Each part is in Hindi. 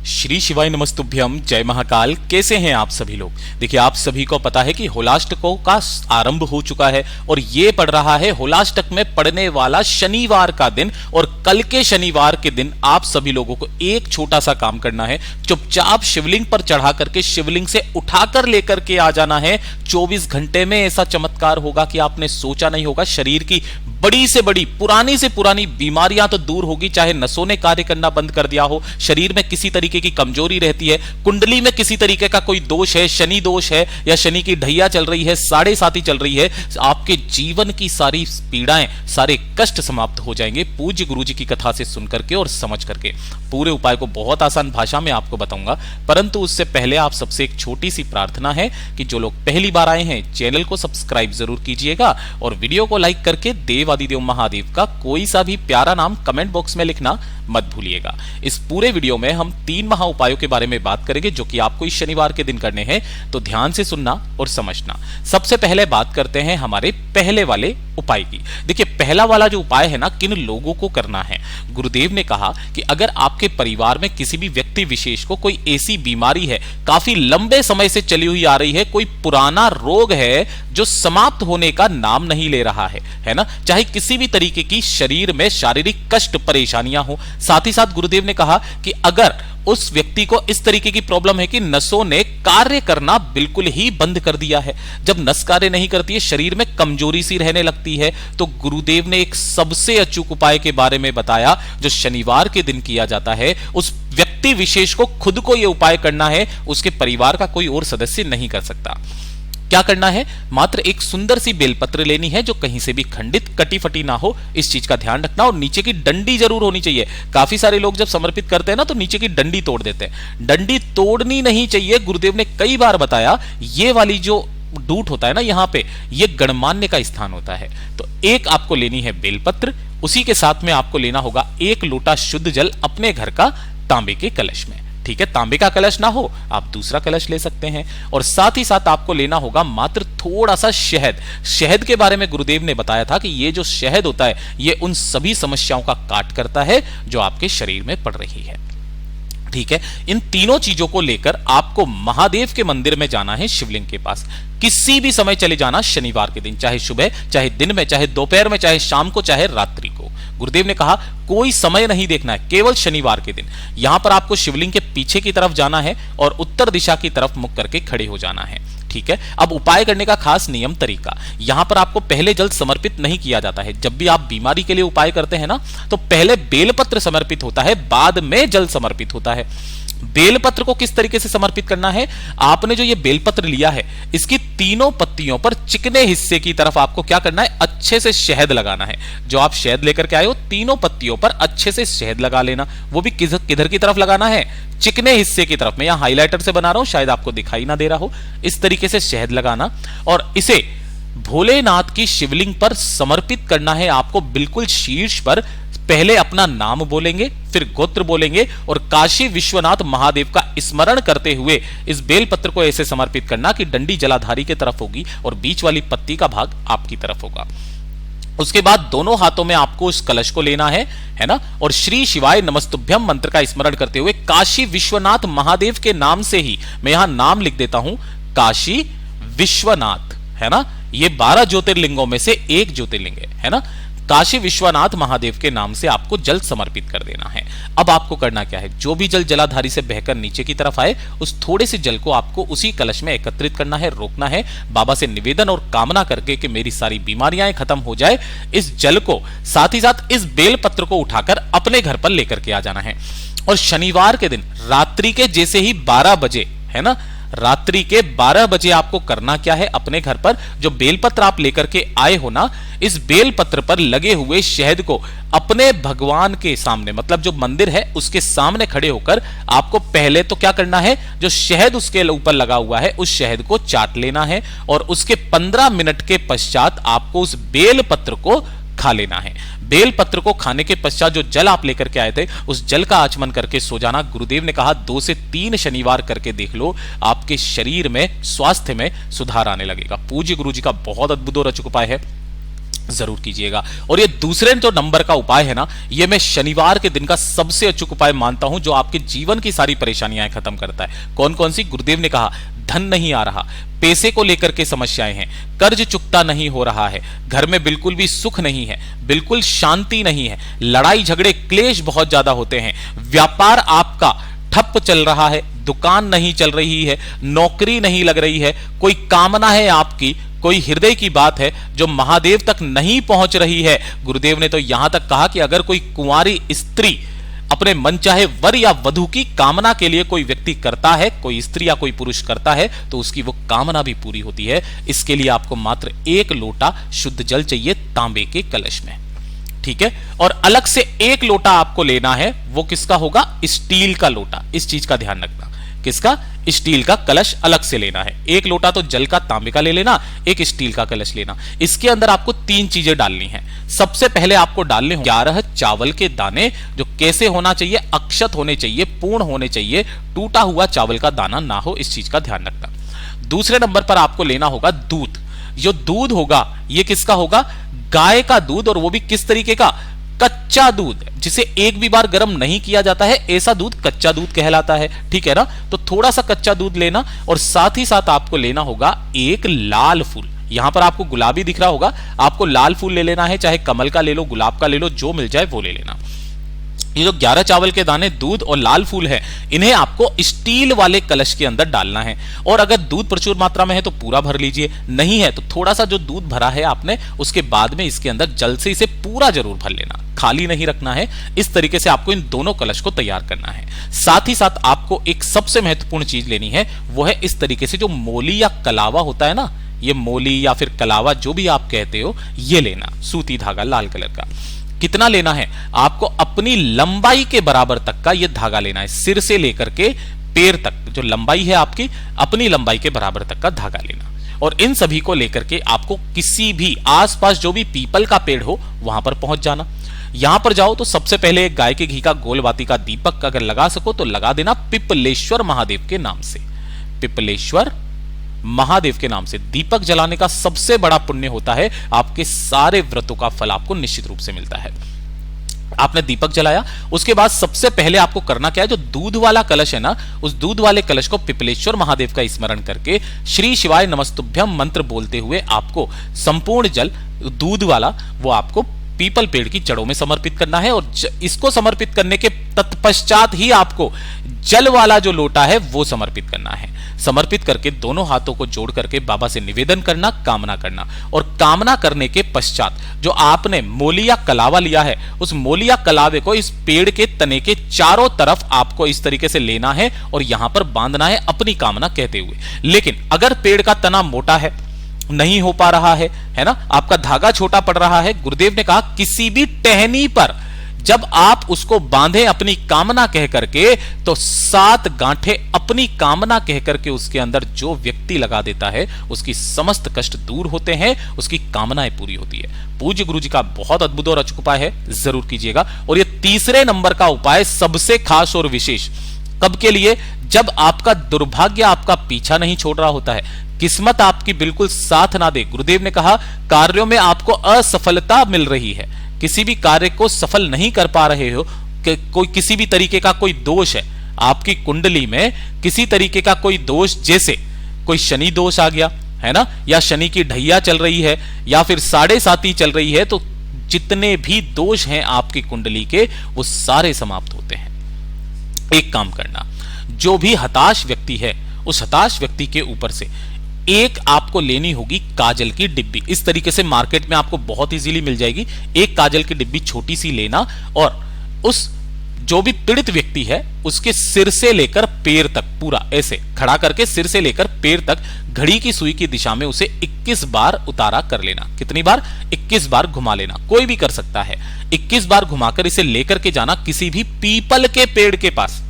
श्री शिवाय नमस्तुभ्यम, जय महाकाल। कैसे हैं आप सभी लोग। देखिए, आप सभी को पता है कि होलाष्टकों का आरंभ हो चुका है और ये पड़ रहा है होलाष्टक में पड़ने वाला शनिवार का दिन। और कल के शनिवार के दिन आप सभी लोगों को एक छोटा सा काम करना है। चुपचाप शिवलिंग पर चढ़ा करके शिवलिंग से उठाकर लेकर के आ जाना है। 24 घंटे में ऐसा चमत्कार होगा कि आपने सोचा नहीं होगा। शरीर की बड़ी से बड़ी, पुरानी से पुरानी बीमारियां तो दूर होगी, चाहे नसों ने कार्य करना बंद कर दिया हो, शरीर में किसी तरीके की कमजोरी रहती है, कुंडली में किसी तरीके का कोई दोष है, शनि दोष है या शनि की ढैया चल रही है, साढ़े साती चल रही है, आपके जीवन की सारी पीड़ाएं, सारे कष्ट समाप्त हो जाएंगे पूज्य गुरु जी की कथा से सुन करके और समझ करके। पूरे उपाय को बहुत आसान भाषा में आपको बताऊंगा, परंतु उससे पहले आप सबसे एक छोटी सी प्रार्थना है कि जो लोग पहली बार आए हैं चैनल को सब्सक्राइब जरूर कीजिएगा और वीडियो को लाइक करके देवादिदेव महादेव का कोई सा भी प्यारा नाम कमेंट बॉक्स में लिखना मत भूलिएगा। इस पूरे वीडियो में हम 3 महा उपायों के बारे में बात करेंगे जो कि आपको इस शनिवार के दिन करने हैं, तो ध्यान से सुनना और समझना। सबसे पहले बात करते हैं हमारे पहले वाले उपाय की। देखिए, पहला वाला जो उपाय है ना, किन लोगों को करना है। गुरुदेव ने कहा कि अगर आपके परिवार में किसी भी व्यक्ति विशेष को कोई ऐसी बीमारी है, काफी लंबे समय से चली हुई आ रही है, कोई पुराना रोग है जो समाप्त होने का नाम नहीं ले रहा है ना, चाहे किसी भी तरीके की शरीर में शारीरिक कष्ट परेशानियां हो। साथ ही साथ गुरुदेव ने कहा कि अगर उस व्यक्ति को इस तरीके की प्रॉब्लम है कि नसों ने कार्य करना बिल्कुल ही बंद कर दिया है, जब नस कार्य नहीं करती है, शरीर में कमजोरी सी रहने लगती है, तो गुरुदेव ने एक सबसे अचूक उपाय के बारे में बताया जो शनिवार के दिन किया जाता है। उस व्यक्ति विशेष को खुद को यह उपाय करना है, उसके परिवार का कोई और सदस्य नहीं कर सकता। क्या करना है, मात्र एक सुंदर सी बेलपत्र लेनी है जो कहीं से भी खंडित कटी फटी ना हो, इस चीज का ध्यान रखना। और नीचे की डंडी जरूर होनी चाहिए। काफी सारे लोग जब समर्पित करते हैं ना तो नीचे की डंडी तोड़ देते हैं। डंडी तोड़नी नहीं चाहिए। गुरुदेव ने कई बार बताया ये वाली जो डूट होता है ना, यहां पे ये गणमान्य का स्थान होता है। तो एक आपको लेनी है बेलपत्र, उसी के साथ में आपको लेना होगा 1 लोटा शुद्ध जल अपने घर का तांबे के कलश में। ठीक है, तांबे का कलश ना हो आप दूसरा कलश ले सकते हैं। और साथ ही साथ आपको लेना होगा मात्र थोड़ा सा शहद। शहद के बारे में गुरुदेव ने बताया था कि ये जो शहद होता है ये उन सभी समस्याओं का काट करता है जो आपके शरीर में पड़ रही है। ठीक है, इन तीनों चीजों को लेकर आपको महादेव के मंदिर में जाना है, शिवलिंग के पास। किसी भी समय चले जाना शनिवार के दिन, चाहे सुबह, चाहे दिन में, चाहे दोपहर में, चाहे शाम को, चाहे रात्रि को। गुरुदेव ने कहा कोई समय नहीं देखना है, केवल शनिवार के दिन। यहां पर आपको शिवलिंग के पीछे की तरफ जाना है और उत्तर दिशा की तरफ मुख करके खड़े हो जाना है। ठीक है, अब उपाय करने का खास नियम तरीका, यहां पर आपको पहले जल समर्पित नहीं किया जाता है। जब भी आप बीमारी के लिए उपाय करते हैं ना, तो पहले बेलपत्र समर्पित होता है, बाद में जल समर्पित होता है। बेलपत्र को किस तरीके से समर्पित करना है, आपने जो ये बेलपत्र लिया है इसकी तीनों पत्तियों पर चिकने हिस्से की तरफ आपको क्या करना है, अच्छे से शहद लगाना है। जो आप शहद लेकर के आए हो, तीनों पत्तियों पर अच्छे से शहद लगा लेना। वो भी किधर की तरफ लगाना है, चिकने हिस्से की तरफ। मैं यहां हाइलाइटर से बना रहा हूं, शायद आपको दिखाई ना दे रहा हो। इस तरीके से शहद लगाना और इसे भोलेनाथ की शिवलिंग पर समर्पित करना है आपको। बिल्कुल शीर्ष पर पहले अपना नाम बोलेंगे, फिर गोत्र बोलेंगे और काशी विश्वनाथ महादेव का स्मरण करते हुए इस बेलपत्र को ऐसे समर्पित करना कि डंडी जलाधारी की तरफ होगी और बीच वाली पत्ती का भाग आपकी तरफ होगा। उसके बाद दोनों हाथों में आपको उस कलश को लेना है ना, और श्री शिवाय नमस्तुभ्यम मंत्र का स्मरण करते हुए काशी विश्वनाथ महादेव के नाम से ही, मैं यहां नाम लिख देता हूं, काशी विश्वनाथ, है ना, ये 12 ज्योतिर्लिंगों में से एक ज्योतिर्लिंग है ना। काशी विश्वनाथ महादेव के नाम से आपको जल समर्पित कर देना है। अब आपको करना क्या है, जो भी जल जलाधारी से बहकर नीचे की तरफ आए, उस थोड़े से जल को आपको उसी कलश में एकत्रित करना है, रोकना है, बाबा से निवेदन और कामना करके कि मेरी सारी बीमारियां खत्म हो जाए। इस जल को साथ ही साथ इस बेलपत्र को उठाकर अपने घर पर लेकर के आ जाना है। और शनिवार के दिन रात्रि के जैसे ही 12 बजे, है ना, रात्रि के 12 बजे आपको करना क्या है, अपने घर पर जो बेलपत्र आप लेकर के आए हो ना, इस बेलपत्र पर लगे हुए शहद को अपने भगवान के सामने, मतलब जो मंदिर है उसके सामने खड़े होकर आपको पहले तो क्या करना है, जो शहद उसके ऊपर लगा हुआ है उस शहद को चाट लेना है और उसके 15 मिनट के पश्चात आपको उस बेलपत्र को खा लेना है। बेलपत्र को खाने के पश्चात जो जल आप लेकर के आए थे उस जल का आचमन करके सो जाना। गुरुदेव ने कहा 2 से 3 शनिवार करके देख लो, आपके शरीर में, स्वास्थ्य में सुधार आने लगेगा। पूज्य गुरु जी का बहुत अद्भुत और अचूक उपाय है। जरूर कीजिएगा। और ये दूसरे जो नंबर का उपाय है ना, ये मैं शनिवार के दिन का सबसे अचूक उपाय मानता हूं, जो आपके जीवन की सारी परेशानियां खत्म करता है। कौन कौन सी? गुरुदेव ने कहा धन नहीं आ रहा, पैसे को लेकर के समस्याएं हैं, कर्ज चुकता नहीं हो रहा है, घर में बिल्कुल भी सुख नहीं है, बिल्कुल शांति नहीं है, लड़ाई झगड़े क्लेश बहुत ज्यादा होते हैं, व्यापार आपका ठप चल रहा है, दुकान नहीं चल रही है, नौकरी नहीं लग रही है, कोई कामना है आपकी, कोई हृदय की बात है जो महादेव तक नहीं पहुंच रही है। गुरुदेव ने तो यहां तक कहा कि अगर कोई कुंवारी स्त्री अपने मनचाहे वर या वधु की कामना के लिए कोई व्यक्ति करता है, कोई स्त्री या कोई पुरुष करता है, तो उसकी वो कामना भी पूरी होती है। इसके लिए आपको मात्र 1 लोटा शुद्ध जल चाहिए तांबे के कलश में, ठीक है। और अलग से 1 लोटा आपको लेना है, वो किसका होगा? स्टील का लोटा। इस चीज का ध्यान रखना, किसका? स्टील का कलश अलग से लेना है। 1 लोटा तो जल का तांबे का ले लेना, 1 स्टील का कलश लेना। इसके अंदर आपको 3 चीजें डालनी है। सबसे पहले आपको डालने 11 चावल के दाने, जो कैसे होना चाहिए? अक्षत होने चाहिए, पूर्ण होने चाहिए, टूटा हुआ चावल का दाना ना हो, इस चीज का ध्यान रखना। दूसरे नंबर पर आपको लेना होगा दूध। जो दूध होगा ये किसका होगा? गाय का दूध, और वो भी किस तरीके का? कच्चा दूध, जिसे एक भी बार गर्म नहीं किया जाता है, ऐसा दूध कच्चा दूध कहलाता है, ठीक है ना। तो थोड़ा सा कच्चा दूध लेना, और साथ ही साथ आपको लेना होगा 1 लाल फूल। यहां पर आपको गुलाबी दिख रहा होगा, आपको लाल फूल ले लेना है, चाहे कमल का ले लो, गुलाब का ले लो, जो मिल जाए वो ले लेना। ये जो 11 चावल के दाने, दूध और लाल फूल है, इन्हें आपको स्टील वाले कलश के अंदर डालना है। और अगर दूध प्रचुर मात्रा में है तो पूरा भर लीजिए, नहीं है तो थोड़ा सा जो दूध भरा है आपने, उसके बाद में इसके अंदर जल से इसे पूरा जरूर भर लेना, खाली नहीं रखना है। इस तरीके से आपको इन दोनों कलश को तैयार करना है। साथ ही साथ आपको एक सबसे महत्वपूर्ण चीज लेनी है, वो है इस तरीके से जो मोली या कलावा होता है ना, ये मोली या फिर कलावा जो भी आप कहते हो, ये लेना, सूती धागा लाल कलर का। कितना लेना है? आपको अपनी लंबाई के बराबर तक का ये धागा लेना है, सिर से लेकर के पैर तक जो लंबाई है आपकी, अपनी लंबाई के बराबर तक का धागा लेना। और इन सभी को लेकर के आपको किसी भी आसपास जो भी पीपल का पेड़ हो वहां पर पहुंच जाना। यहां पर जाओ तो सबसे पहले एक गाय के घी का गोलबाती का दीपक अगर लगा सको तो लगा देना, पिपलेश्वर महादेव के नाम से। पिपलेश्वर महादेव के नाम से दीपक जलाने का सबसे बड़ा पुण्य होता है, आपके सारे व्रतों का फल आपको निश्चित रूप से मिलता है। आपने दीपक जलाया, उसके बाद सबसे पहले आपको करना क्या है? जो दूध वाला कलश है ना, उस दूध वाले कलश को पिपलेश्वर महादेव का स्मरण करके श्री शिवाय नमस्तुभ्यम मंत्र बोलते हुए आपको संपूर्ण जल दूध वाला वो आपको पीपल पेड़ की जड़ों में समर्पित करना है। और इसको समर्पित करने के तत्पश्चात ही आपको जल वाला जो लोटा है वो समर्पित करना है। समर्पित करके दोनों हाथों को जोड़ करके बाबा से निवेदन करना, कामना करना। और कामना करने के पश्चात जो आपने मोलिया कलावा लिया है, उस मोलिया कलावे को इस पेड़ के तने के चारों तरफ आपको इस तरीके से लेना है और यहां पर बांधना है अपनी कामना कहते हुए। लेकिन अगर पेड़ का तना मोटा है, नहीं हो पा रहा है ना, आपका धागा छोटा पड़ रहा है, गुरुदेव ने कहा किसी भी टहनी पर जब आप उसको बांधे अपनी कामना कह करके, तो 7 गांठे अपनी कामना कह करके उसके अंदर जो व्यक्ति लगा देता है, उसकी समस्त कष्ट दूर होते हैं, उसकी कामनाएं पूरी होती है। पूज्य गुरु जी का बहुत अद्भुत और अचूक उपाय है, जरूर कीजिएगा। और ये तीसरे नंबर का उपाय सबसे खास और विशेष कब के लिए? जब आपका दुर्भाग्य आपका पीछा नहीं छोड़ रहा होता है, किस्मत आपकी बिल्कुल साथ ना दे। गुरुदेव ने कहा कार्यों में आपको असफलता मिल रही है, किसी भी कार्य को सफल नहीं कर पा रहे हो, कोई किसी भी तरीके का कोई दोष है आपकी कुंडली में, किसी तरीके का कोई दोष, जैसे कोई शनि दोष आ गया है ना, या शनि की ढैया चल रही है, या फिर 7.5 चल रही है, तो जितने भी दोष हैं आपकी कुंडली के वो सारे समाप्त होते हैं। एक काम करना, जो भी हताश व्यक्ति है उस हताश व्यक्ति के ऊपर से एक आपको लेनी होगी काजल की डिब्बी। इस तरीके से मार्केट में आपको बहुत इजीली मिल जाएगी। एक काजल की डिब्बी छोटी सी लेना और उस जो भी पीड़ित व्यक्ति है उसके सिर से लेकर पैर तक पूरा ऐसे खड़ा करके सिर से लेकर पैर तक घड़ी की सुई की दिशा में उसे 21 बार उतारा कर लेना। कितनी बार? 21 बार घुमा लेना, कोई भी कर सकता है। 21 बार घुमाकर इसे लेकर के जाना किसी भी पीपल के पेड़ के पास।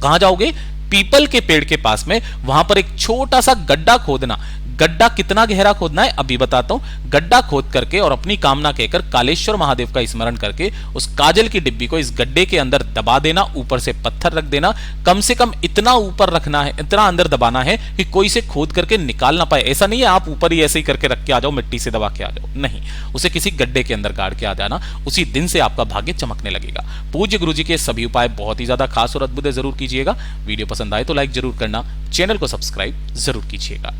कहां जाओगे? पीपल के पेड़ के पास में वहां पर एक छोटा सा गड्ढा खोदना। गड्ढा कितना गहरा खोदना है अभी बताता हूं। गड्ढा खोद करके और अपनी कामना कहकर कालेश्वर महादेव का स्मरण करके उस काजल की डिब्बी को इस गड्ढे के अंदर दबा देना, ऊपर से पत्थर रख देना। कम से कम इतना ऊपर रखना है, इतना अंदर दबाना है कि कोई से खोद करके निकाल ना पाए। ऐसा नहीं है आप ऊपर ही ऐसे ही करके रख के आ जाओ, मिट्टी से दबा के आ जाओ, नहीं, उसे किसी गड्ढे के अंदर गाड़ के आ जाना। उसी दिन से आपका भाग्य चमकने लगेगा। पूज्य गुरुजी के सभी उपाय बहुत ही ज्यादा खास और अद्भुत है, जरूर कीजिएगा। वीडियो पसंद आए तो लाइक जरूर करना, चैनल को सब्सक्राइब जरूर कीजिएगा।